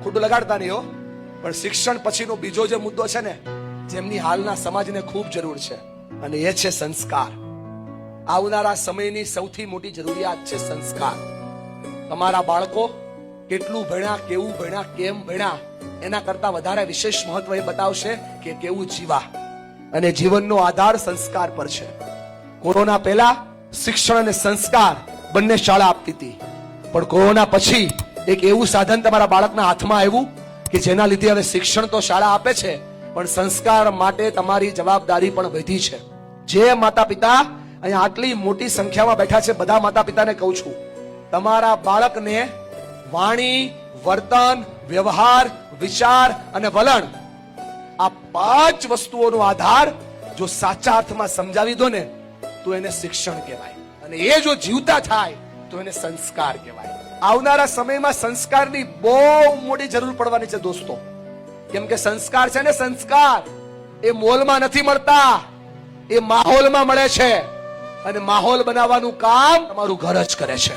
ખોટું લગાડતા નહીં હો, પણ શિક્ષણ પછીનો બીજો જે મુદ્દો છે ને, જેમની હાલના સમાજને ખૂબ જરૂર છે, અને એ છે સંસ્કાર. આવનારા સમયની સૌથી મોટી જરૂરિયાત છે સંસ્કાર. તમારા બાળકો કેટલું ભણ્યા, કેવું ભણ્યા, કેમ ભણ્યા, એના કરતા વધારે વિશેષ મહત્વ એ બતાવશે કે કેવું જીવા. અને જીવનનો આધાર સંસ્કાર પર છે. કોરોના પહેલા શિક્ષણ અને સંસ્કાર બંને શાળા આપતી હતી, પણ કોરોના પછી એક એવું સાધન તમારા બાળકના હાથમાં આવ્યું કે જેના લીધે હવે શિક્ષણ તો શાળા આપે છે, પણ સંસ્કાર માટે તમારી જવાબદારી પણ વધી છે. જે માતા પિતા અહીંયા આટલી મોટી સંખ્યામાં બેઠા છે, બધા માતા પિતાને કહું છું, તમારા બાળકને વાણી, વર્તન, વ્યવહાર, વિચાર અને વલણ, આ 5 વસ્તુઓનો આધાર જો સાચા અર્થમાં સમજાવી દો ને, તો એને શિક્ષણ કહેવાય. અને એ જો જીવતા થાય તો એને સંસ્કાર કહેવાય. આવનારા સમયમાં સંસ્કારની બહુ મોટી જરૂર પડવાની છે દોસ્તો. કેમ કે સંસ્કાર છે ને, સંસ્કાર એ મોલમાં નથી મળતા, એ માહોલમાં મળે છે. અને માહોલ બનાવવાનું કામ તમારું ઘર જ કરે છે.